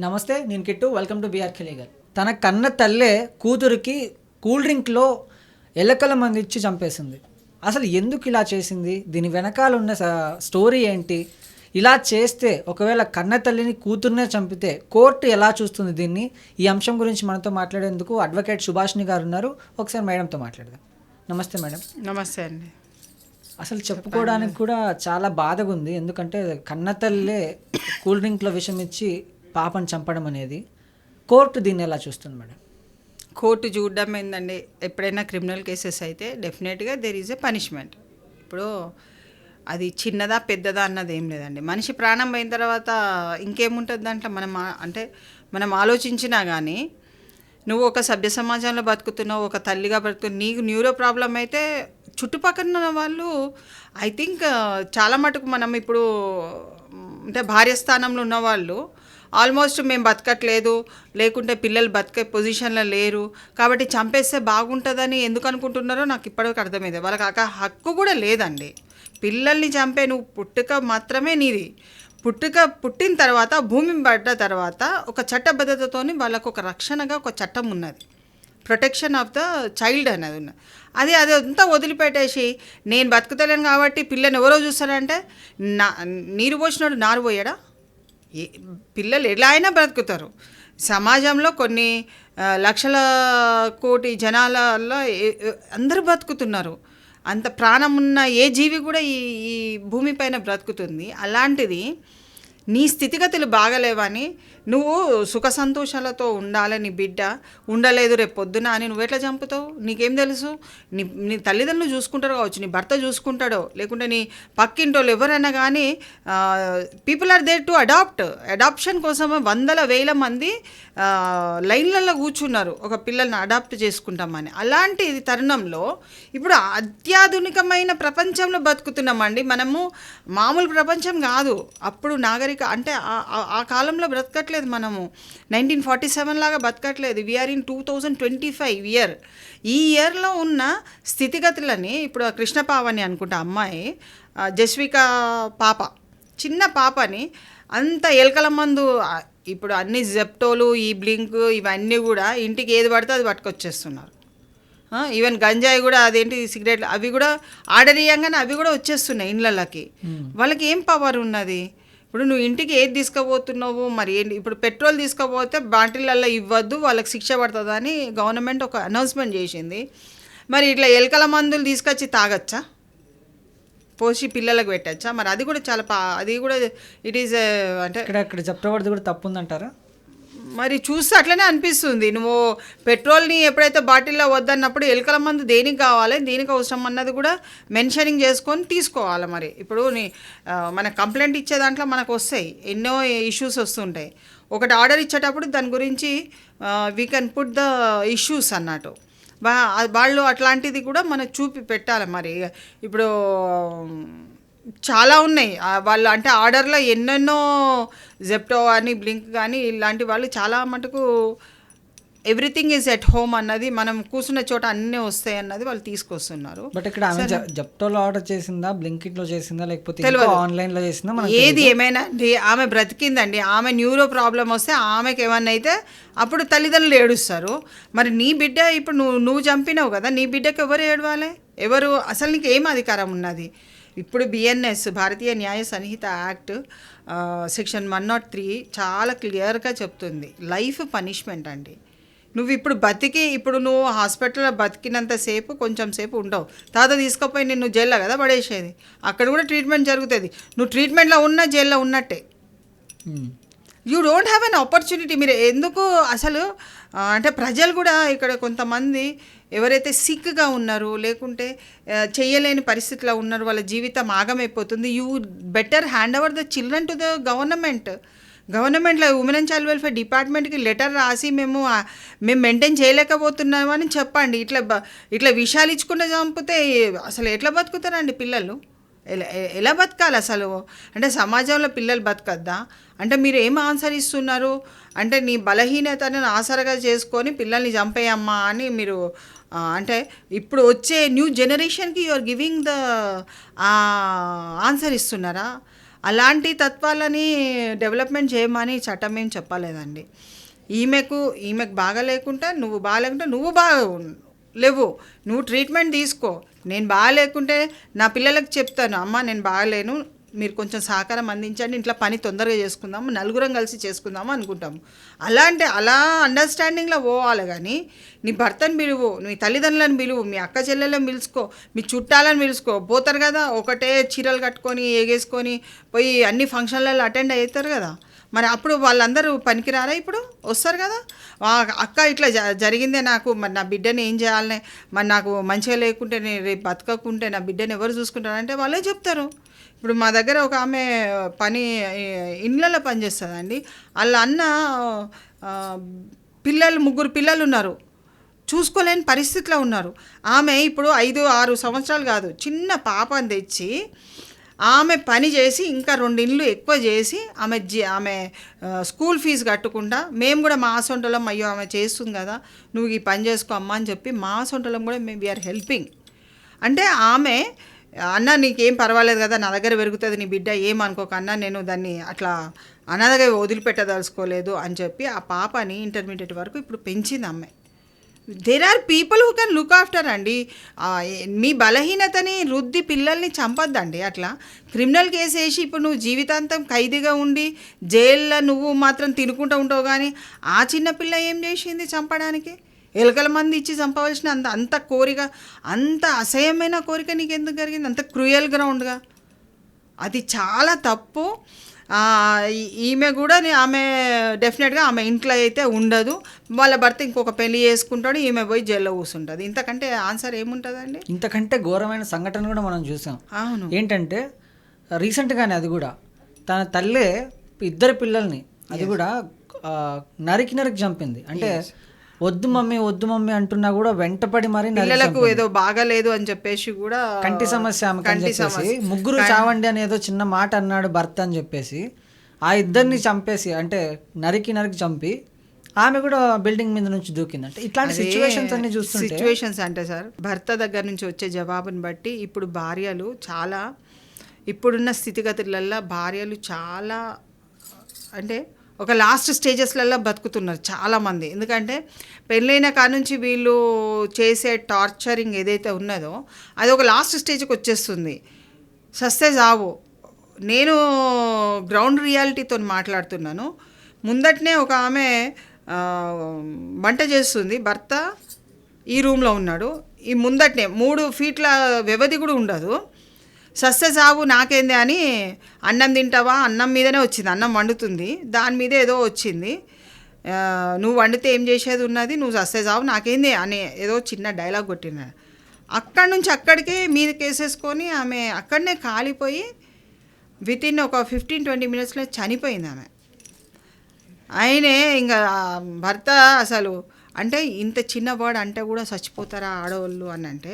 నమస్తే, నేను Kittu. Welcome to BRK Legal. తన కన్న తల్లే కూతురికి కూల్ డ్రింక్లో ఎలకల మంది ఇచ్చి చంపేసింది. అసలు ఎందుకు ఇలా చేసింది? దీని వెనకాల ఉన్న స్టోరీ ఏంటి? ఇలా చేస్తే ఒకవేళ కన్న తల్లిని కూతుర్నే చంపితే కోర్టు ఎలా చూస్తుంది దీన్ని? ఈ అంశం గురించి మనతో మాట్లాడేందుకు అడ్వకేట్ సుభాష్ని గారు ఉన్నారు. ఒకసారి మేడంతో మాట్లాడదాం. నమస్తే మేడం. నమస్తే అండి. అసలు చెప్పుకోవడానికి కూడా చాలా బాధగా ఉంది. ఎందుకంటే కన్న తల్లే కూల్ డ్రింక్లో విషం ఇచ్చి పాపని చంపడం అనేది కోర్టు దీన్ని ఎలా చూస్తుంది మేడం? కోర్టు చూడడం ఏంటండి, ఎప్పుడైనా క్రిమినల్ కేసెస్ అయితే డెఫినెట్గా దెర్ ఈజ్ ఎ పనిష్మెంట్. ఇప్పుడు అది చిన్నదా పెద్దదా అన్నది ఏం లేదండి. మనిషి ప్రాణం పోయిన తర్వాత ఇంకేముంటుంది దాంట్లో? మనం ఆలోచించినా కానీ నువ్వు ఒక సభ్య సమాజంలో బతుకుతున్నావు, ఒక తల్లిగా బతుకుతున్నావు, నీకు న్యూరో ప్రాబ్లం అయితే చుట్టుపక్కల ఉన్న వాళ్ళు ఐ థింక్ చాలా మటుకు మనం ఇప్పుడు అంటే భార్యస్థానంలో ఉన్నవాళ్ళు ఆల్మోస్ట్ మేము బతకట్లేదు, లేకుంటే పిల్లలు బతికే పొజిషన్లో లేరు కాబట్టి చంపేస్తే బాగుంటుందని ఎందుకు అనుకుంటున్నారో నాకు ఇప్పటివరకు అర్థమైంది. వాళ్ళకి హక్కు కూడా లేదండి. పిల్లల్ని చంపే నువ్వు పుట్టుక మాత్రమే నీది. పుట్టిన తర్వాత భూమి పడ్డ తర్వాత ఒక చట్టబద్ధతతోని వాళ్ళకు ఒక రక్షణగా ఒక చట్టం ఉన్నది, ప్రొటెక్షన్ ఆఫ్ ద చైల్డ్ అనేది ఉన్నది. అది అంతా వదిలిపెట్టేసి నేను బతుకుతలేను కాబట్టి పిల్లని ఎవరో చూస్తారంటే నీరు పోసినాడు నారు పోయాడా? పిల్లలు ఎలా అయినా బ్రతుకుతారు. సమాజంలో కొన్ని లక్షల కోటి జనాలలో అందరూ బ్రతుకుతున్నారు. అంత ప్రాణం ఉన్న ఏ జీవి కూడా ఈ భూమిపైన బ్రతుకుతుంది. అలాంటిది నీ స్థితిగతులు బాగలేవని నువ్వు సుఖ సంతోషాలతో ఉండాలని బిడ్డ ఉండలేదు రేపు పొద్దున అని నువ్వు ఎట్లా చంపుతావు? నీకేం తెలుసు? నీ తల్లిదండ్రులు చూసుకుంటారు కావచ్చు, నీ భర్త చూసుకుంటాడో, లేకుంటే నీ పక్కింటోళ్ళు ఎవరైనా కానీ people are there to adoption కోసం వందల వేల మంది లైన్లలో కూర్చున్నారు ఒక పిల్లల్ని అడాప్ట్ చేసుకుంటామని. అలాంటి తరుణంలో ఇప్పుడు అత్యాధునికమైన ప్రపంచంలో బతుకుతున్నామండి మనము. మామూలు ప్రపంచం కాదు. అప్పుడు అంటే ఆ కాలంలో బ్రతకట్లేదు మనము. 1947 లాగా బతకట్లేదు. We are in 2025 year. ఈ ఇయర్లో ఉన్న స్థితిగతులని ఇప్పుడు కృష్ణపావని అనుకుంటా అమ్మాయి, జస్విక పాప, చిన్న పాపని అంత ఎలకల మందు, ఇప్పుడు అన్ని జెప్టోలు, ఈ బ్లింక్ ఇవన్నీ కూడా ఇంటికి ఏది పడితే అది పట్టుకొచ్చేస్తున్నారు. ఈవెన్ గంజాయి కూడా, అదేంటి సిగరెట్లు, అవి కూడా ఆర్డర్ ఇవ్వగానే అవి కూడా వచ్చేస్తున్నాయి ఇండ్లకి. వాళ్ళకి ఏం పవర్ ఉన్నది? ఇప్పుడు నువ్వు ఇంటికి ఏది తీసుకుపోతున్నావు మరి ఏంటి? ఇప్పుడు పెట్రోల్ తీసుకుపోతే బాటిళ్ళల్లో ఇవ్వద్దు, వాళ్ళకి శిక్ష పడుతుందని గవర్నమెంట్ ఒక అనౌన్స్మెంట్ చేసింది. మరి ఇట్లా ఎలకల మందులు తీసుకొచ్చి తాగచ్చా? పోసి పిల్లలకు పెట్టచ్చా? మరి అది కూడా చాలా అది కూడా ఇట్ ఈజ్ అంటే ఇక్కడ చెప్పబడి కూడా తప్పు ఉందంటారా? మరి చూస్తే అట్లనే అనిపిస్తుంది. నువ్వు పెట్రోల్ని ఎప్పుడైతే బాటిల్లో వద్దన్నప్పుడు ఎలకల మందు దేనికి కావాలి, దేనికి అవసరం అన్నది కూడా మెన్షనింగ్ చేసుకొని తీసుకోవాలి. మరి ఇప్పుడు మన కంప్లైంట్ ఇచ్చే దాంట్లో మనకు వస్తాయి, ఎన్నో ఇష్యూస్ వస్తుంటాయి. ఒకటి ఆర్డర్ ఇచ్చేటప్పుడు దాని గురించి we can put the issues అన్నట్టు. వాళ్ళు అట్లాంటిది కూడా మనకు చూపి పెట్టాలి. మరి ఇప్పుడు చాలా ఉన్నాయి వాళ్ళు అంటే ఆర్డర్లో ఎన్నెన్నో జెప్టో కానీ బ్లింక్ కానీ ఇలాంటి వాళ్ళు చాలా మటుకు ఎవ్రీథింగ్ ఈజ్ ఎట్ హోమ్ అన్నది, మనం కూర్చున్న చోట అన్నీ వస్తాయి అన్నది వాళ్ళు తీసుకొస్తున్నారు. బట్ ఇక్కడ జెప్టోలో ఆర్డర్ చేసిందా, బ్లింకిట్లో చేసిందా, లేకపోతే ఆన్లైన్లో చేసిందా? ఏది ఏమైనా ఆమె బ్రతికిందండి. ఆమె న్యూరో ప్రాబ్లం వస్తే ఆమెకి ఏమన్నా అయితే అప్పుడు తల్లిదండ్రులు ఏడుస్తారు. మరి నీ బిడ్డ ఇప్పుడు నువ్వు చంపినావు కదా, నీ బిడ్డకి ఎవరు ఏడవాలి? ఎవరు? అసలు నీకు ఏం అధికారం ఉన్నది? ఇప్పుడు BNS భారతీయ న్యాయ సంహిత యాక్ట్ సెక్షన్ 103 చాలా క్లియర్గా చెప్తుంది, లైఫ్ పనిష్మెంట్ అండి. నువ్వు ఇప్పుడు నువ్వు హాస్పిటల్లో బతికినంతసేపు కొంచెం సేపు ఉండవు, తర్వాత తీసుకుపోయి నిన్ను జైల్లో కదా పడేసేది. అక్కడ కూడా ట్రీట్మెంట్ జరుగుతుంది. నువ్వు ట్రీట్మెంట్లో ఉన్న జైల్లో ఉన్నట్టే. You don't have an opportunity. మీరు ఎందుకు అసలు అంటే ప్రజలు కూడా ఇక్కడ కొంతమంది ఎవరైతే సిక్గా ఉన్నారో, లేకుంటే చేయలేని పరిస్థితిలో ఉన్నారో, వాళ్ళ జీవితం ఆగమైపోతుంది. You better hand over the children to the గవర్నమెంట్లో ఉమెన్ అండ్ చైల్డ్ వెల్ఫేర్ డిపార్ట్మెంట్కి లెటర్ రాసి మేము మెయింటైన్ చేయలేకపోతున్నాము అని చెప్పండి. ఇట్లా విషయాలు ఇచ్చుకుంటే చంపితే అసలు ఎట్లా బతుకుతారండి పిల్లలు? ఎలా బతకాలి అసలు? అంటే సమాజంలో పిల్లలు బతకద్దా? అంటే మీరు ఏం ఆన్సర్ ఇస్తున్నారు? అంటే నీ బలహీనతను ఆసరగా చేసుకొని పిల్లల్ని చంపేయమ్మా అని మీరు అంటే ఇప్పుడు వచ్చే న్యూ జనరేషన్కి you are giving the answer ఇస్తున్నారా? అలాంటి తత్వాలని డెవలప్మెంట్ చేయమని చట్టం ఏం చెప్పలేదండి. ఈమెకు బాగా లేకుంటే నువ్వు బాగా లేవు, నువ్వు ట్రీట్మెంట్ తీసుకో. నేను బాగాలేకుంటే నా పిల్లలకు చెప్తాను, అమ్మ నేను బాగాలేను, మీరు కొంచెం సహకారం అందించండి, ఇంట్లో పని తొందరగా చేసుకుందాము, నలుగురం కలిసి చేసుకుందాము అనుకుంటాము. అలా అండర్స్టాండింగ్లో పోవాలి. కానీ నీ భర్తను పిలువు, నీ తల్లిదండ్రులను పిలువు, మీ అక్క చెల్లెలను పిలుచుకో, మీ చుట్టాలను పిలుచుకో. పోతారు కదా ఒకటే చీరలు కట్టుకొని ఎగేసుకొని పోయి అన్ని ఫంక్షన్లలో అటెండ్ అవుతారు కదా, మరి అప్పుడు వాళ్ళందరూ పనికిరారా? ఇప్పుడు వస్తారు కదా, అక్క ఇట్లా జరిగిందే నాకు, మరి నా బిడ్డని ఏం చేయాలనే, మరి నాకు మంచిగా లేకుంటే నేను రేపు బతకకుంటే నా బిడ్డని ఎవరు చూసుకుంటారంటే వాళ్ళే చెప్తారు. ఇప్పుడు మా దగ్గర ఒక ఆమె ఇండ్లలో పనిచేస్తుందండి. వాళ్ళ అన్న ముగ్గురు పిల్లలు ఉన్నారు, చూసుకోలేని పరిస్థితిలో ఉన్నారు. ఆమె ఇప్పుడు 5-6 సంవత్సరాలు కాదు, చిన్న పాపని తెచ్చి ఆమె పని చేసి ఇంకా 2 ఇండ్లు ఎక్కువ చేసి ఆమె స్కూల్ ఫీజు కట్టకుండా, మేము కూడా మా సొంటలం అయ్యో ఆమె చేస్తుంది కదా నువ్వు ఈ పని చేసుకో అమ్మ అని చెప్పి మా సొంటలం కూడా మేము వీఆర్ హెల్పింగ్. అంటే ఆమె అన్న నీకేం పర్వాలేదు కదా, నా దగ్గర పెరుగుతుంది నీ బిడ్డ, ఏమనుకోక అన్న, నేను దాన్ని అట్లా అనాథగా వదిలిపెట్టదలుచుకోలేదు అని చెప్పి ఆ పాపని ఇంటర్మీడియట్ వరకు ఇప్పుడు పెంచింది అమ్మాయి. There are people who can look after అండి. మీ బలహీనతని రుద్ది పిల్లల్ని చంపొద్దండి. అట్లా క్రిమినల్ కేసు వేసి ఇప్పుడు నువ్వు జీవితాంతం ఖైదీగా ఉండి జైల్లో నువ్వు మాత్రం తినుకుంటూ ఉంటావు. కానీ ఆ చిన్నపిల్ల ఏం చేసింది చంపడానికి? ఎలుకల మంది ఇచ్చి చంపవలసిన అంత కోరిక, అంత అసహ్యమైన కోరిక నీకు ఎందుకు కలిగింది? అంత క్రూయల్ గ్రౌండ్గా, అది చాలా తప్పు. ఈమె కూడా ఆమె డెఫినెట్గా ఆమె ఇంట్లో అయితే ఉండదు, వాళ్ళ భర్త ఇంకొక పెళ్లి చేసుకుంటాడు, ఈమె పోయి జైల్లో కూర్చుంటుంది. ఇంతకంటే ఆన్సర్ ఏముంటుందండి? ఇంతకంటే ఘోరమైన సంఘటన కూడా మనం చూసాం. అవును, ఏంటంటే రీసెంట్గానే అది కూడా తన తల్లే 2 పిల్లల్ని అది కూడా నరికి చంపింది. అంటే వద్దు మమ్మీ అంటున్నా కూడా వెంటపడి మరి పిల్లలకు ఏదో బాగాలేదు అని చెప్పేసి కూడా కంటి సమస్య ముగ్గురు చావండి అని ఏదో చిన్న మాట అన్నాడు భర్త అని చెప్పేసి ఆ 2 చంపేసి, అంటే నరికి చంపి ఆమె కూడా బిల్డింగ్ మీద నుంచి దూకింది. అంటే ఇట్లాంటి సిచ్యువేషన్స్ అన్ని చూస్తుంటే, సిచ్యువేషన్స్ అంటే సార్ భర్త దగ్గర నుంచి వచ్చే జవాబుని బట్టి ఇప్పుడు భార్యలు చాలా, ఇప్పుడున్న స్థితిగతులలో భార్యలు చాలా అంటే ఒక లాస్ట్ స్టేజెస్లలో బతుకుతున్నారు చాలామంది. ఎందుకంటే పెళ్ళైన కాడ నుంచి వీళ్ళు చేసే టార్చరింగ్ ఏదైతే ఉన్నదో అది ఒక లాస్ట్ స్టేజ్కి వచ్చేస్తుంది. సస్తే చావు. నేను గ్రౌండ్ రియాలిటీతో మాట్లాడుతున్నాను. ముందటనే ఒక ఆమె వంట చేస్తుంది, భర్త ఈ రూమ్లో ఉన్నాడు, ఈ ముందటనే 3 ఫీట్ల వ్యవధి కూడా ఉండదు. సస్తే సాగు నాకేంది అని అన్నం తింటావా, అన్నం మీదనే వచ్చింది, అన్నం వండుతుంది దాని మీద ఏదో వచ్చింది, నువ్వు వండితే ఏం చేసేది ఉన్నది, నువ్వు సస్తే సాగు నాకేంది అని ఏదో చిన్న డైలాగ్ కొట్టిన. అక్కడి నుంచి అక్కడికే మీద కేసేసుకొని ఆమె అక్కడనే కాలిపోయి వితిన్ ఒక 15-20 మినిట్స్లో చనిపోయింది ఆమె. ఆయనే ఇంకా భర్త అసలు అంటే ఇంత చిన్న వర్డ్ అంటే కూడా చచ్చిపోతారా ఆడవాళ్ళు అని అంటే,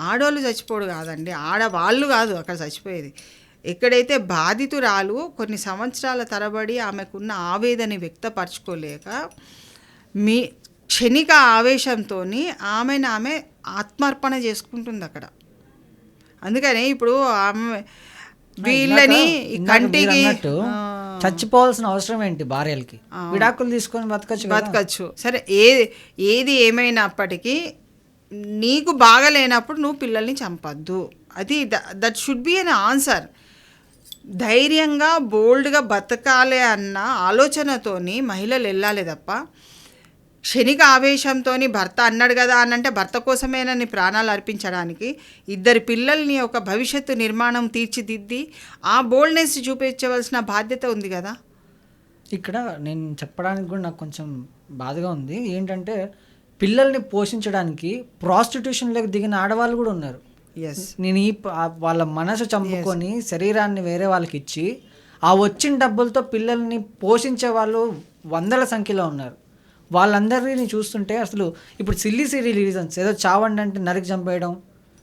ఆడవాళ్ళు చచ్చిపోడు కాదండి, ఆడవాళ్ళు కాదు అక్కడ చచ్చిపోయేది. ఎక్కడైతే బాధితురాలు కొన్ని సంవత్సరాల తరబడి ఆమెకున్న ఆవేదన వ్యక్తపరచుకోలేక మీ క్షణిక ఆవేశంతో ఆమె ఆత్మార్పణ చేసుకుంటుంది అక్కడ. అందుకని ఇప్పుడు ఆమె వీళ్ళని కంటికి చచ్చిపోవాల్సిన అవసరం ఏంటి? భార్యలకి విడాకులు తీసుకొని బతకచ్చు. సరే, ఏది ఏమైనప్పటికీ నీకు బాగలేనప్పుడు నువ్వు పిల్లల్ని చంపద్దు. అది that should be an answer. ధైర్యంగా బోల్డ్గా బతకాలి అన్న ఆలోచనతోని మహిళలు వెళ్ళాలి తప్ప క్షణిక ఆవేశంతో భర్త అన్నాడు కదా అనంటే భర్త కోసమేనని ప్రాణాలు అర్పించడానికి 2 పిల్లల్ని ఒక భవిష్యత్తు నిర్మాణం తీర్చిదిద్ది ఆ బోల్డ్నెస్ చూపించవలసిన బాధ్యత ఉంది కదా. ఇక్కడ నేను చెప్పడానికి కూడా నాకు కొంచెం బాధగా ఉంది. ఏంటంటే పిల్లల్ని పోషించడానికి ప్రాస్టిట్యూషన్లోకి దిగిన ఆడవాళ్ళు కూడా ఉన్నారు. నేను వాళ్ళ మనసు చంపుకొని శరీరాన్ని వేరే వాళ్ళకి ఇచ్చి ఆ వచ్చిన డబ్బులతో పిల్లల్ని పోషించే వాళ్ళు 100ల సంఖ్యలో ఉన్నారు. వాళ్ళందరినీ చూస్తుంటే అసలు ఇప్పుడు సిల్లీ రీజన్స్, ఏదో చావండి అంటే నరికి చంపేయడం,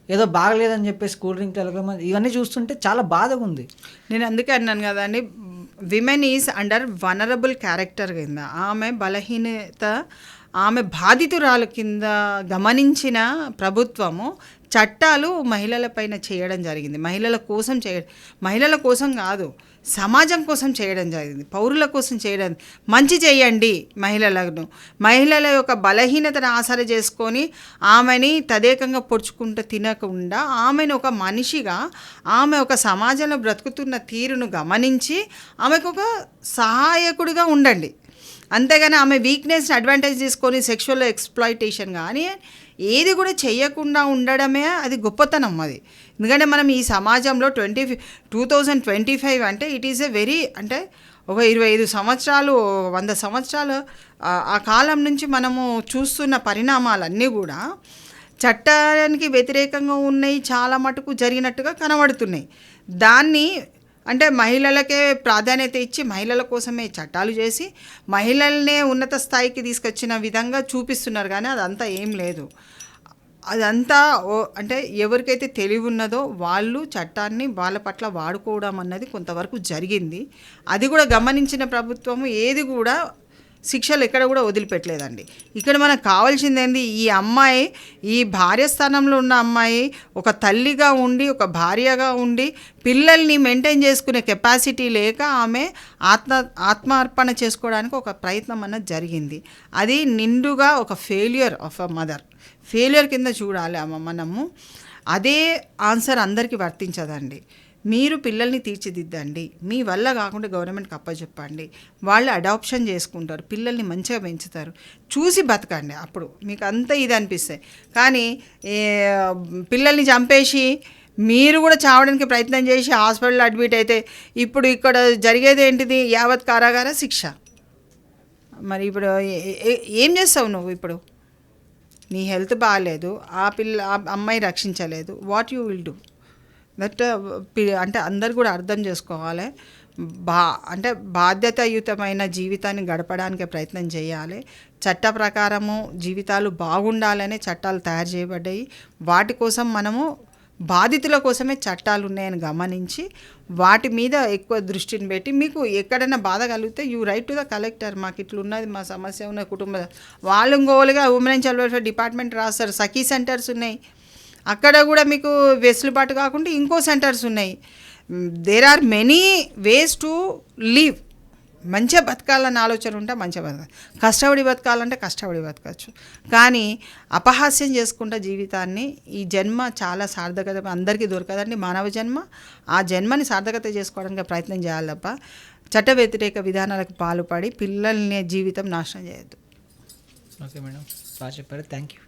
ఏదో బాగలేదని చెప్పేసి కూల్ డ్రింక్ వెళ్ళడం, ఇవన్నీ చూస్తుంటే చాలా బాధగా ఉంది. నేను అందుకే అన్నాను కదండి, women is under vulnerable character కింద, ఆమె బలహీనత, ఆమె బాధితురాల కింద గమనించిన ప్రభుత్వము చట్టాలు మహిళల పైన చేయడం జరిగింది. మహిళల కోసం కాదు, సమాజం కోసం చేయడం జరిగింది, పౌరుల కోసం చేయడం. మంచి చేయండి మహిళలను, మహిళల యొక్క బలహీనతను ఆసరా చేసుకొని ఆమెని తదేకంగా పొడుచుకుంటూ తినకుండా ఆమెను ఒక మనిషిగా, ఆమె ఒక సమాజంలో బ్రతుకుతున్న తీరును గమనించి ఆమెకు ఒక సహాయకుడిగా ఉండండి. అంతేగాని ఆమె వీక్నెస్ని అడ్వాంటేజ్ తీసుకొని సెక్షువల్ ఎక్స్ప్లాయిటేషన్ కానీ ఏది కూడా చేయకుండా ఉండడమే అది గొప్పతనం. అది ఎందుకంటే మనం ఈ సమాజంలో 2025 అంటే ఇట్ ఈస్ ఎ వెరీ, అంటే ఒక 25 సంవత్సరాలు 100 సంవత్సరాలు ఆ కాలం నుంచి మనము చూస్తున్న పరిణామాలన్నీ కూడా చట్టానికి వ్యతిరేకంగా ఉన్నాయి, చాలా మటుకు జరిగినట్టుగా కనబడుతున్నాయి. దాన్ని అంటే మహిళలకే ప్రాధాన్యత ఇచ్చి మహిళల కోసమే చట్టాలు చేసి మహిళలనే ఉన్నత స్థాయికి తీసుకొచ్చిన విధంగా చూపిస్తున్నారు. కానీ అదంతా ఏం లేదు. అదంతా అంటే ఎవరికైతే తెలివి ఉన్నదో వాళ్ళు చట్టాన్ని వాళ్ళ పట్ల వాడుకోవడం అన్నది కొంతవరకు జరిగింది. అది కూడా గమనించిన ప్రభుత్వము ఏది కూడా శిక్షలు ఎక్కడ కూడా వదిలిపెట్టలేదండి. ఇక్కడ మనకు కావాల్సింది ఏంది, ఈ అమ్మాయి, ఈ భార్య స్థానంలో ఉన్న అమ్మాయి ఒక తల్లిగా ఉండి, ఒక భార్యగా ఉండి పిల్లల్ని మెయింటైన్ చేసుకునే కెపాసిటీ లేక ఆమె ఆత్మార్పణ చేసుకోవడానికి ఒక ప్రయత్నం అన్నది జరిగింది. అది నిండుగా ఒక failure of a mother, failure కింద చూడాలి మనము. అదే ఆన్సర్ అందరికీ వర్తించదండి. మీరు పిల్లల్ని తీర్చిదిద్దండి, మీ వల్ల కాకుండా గవర్నమెంట్కి అప్పచెప్పండి, వాళ్ళు అడాప్షన్ చేసుకుంటారు, పిల్లల్ని మంచిగా పెంచుతారు, చూసి బతకండి. అప్పుడు మీకు అంతా ఇది అనిపిస్తాయి. కానీ పిల్లల్ని చంపేసి మీరు కూడా చావడానికి ప్రయత్నం చేసి హాస్పిటల్లో అడ్మిట్ అయితే ఇప్పుడు ఇక్కడ జరిగేది ఏంటిది, యావత్ కారాగార శిక్ష. మరి ఇప్పుడు ఏం చేస్తావు నువ్వు? ఇప్పుడు నీ హెల్త్ బాగాలేదు, ఆ అమ్మాయి రక్షించలేదు, what you will do? That అంటే అందరు కూడా అర్థం చేసుకోవాలి. అంటే బాధ్యతాయుతమైన జీవితాన్ని గడపడానికి ప్రయత్నం చేయాలి. చట్ట ప్రకారము జీవితాలు బాగుండాలనే చట్టాలు తయారు చేయబడ్డాయి. వాటి కోసం మనము బాధితుల కోసమే చట్టాలు ఉన్నాయని గమనించి వాటి మీద ఎక్కువ దృష్టిని పెట్టి, మీకు ఎక్కడైనా బాధ కలిగితే you write to the collector, మాకు ఇట్లా ఉన్నది, మా సమస్య ఉన్న కుటుంబ వాళ్ళు ఇంకోలుగా women and child welfare department రాస్తారు. సఖీ సెంటర్స్ ఉన్నాయి, అక్కడ కూడా మీకు వెసులుబాటు కాకుండా ఇంకో సెంటర్స్ ఉన్నాయి. There are many ways to live. మంచిగా బతకాలన్న ఆలోచన ఉంటే మంచిగా బతకాలి, కష్టపడి బతకాలంటే కష్టపడి బతకచ్చు. కానీ అపహాస్యం చేసుకుంటే జీవితాన్ని, ఈ జన్మ చాలా సార్థకత అందరికీ దొరకదండి, మానవ జన్మ. ఆ జన్మని సార్థకత చేసుకోవడానికి ప్రయత్నం చేయాలి తప్ప చట్ట వ్యతిరేక విధానాలకు పాల్పడి పిల్లల్ని జీవితం నాశనం చేయొద్దు. ఓకే మేడం, బాగా చెప్పారు, థ్యాంక్ యూ.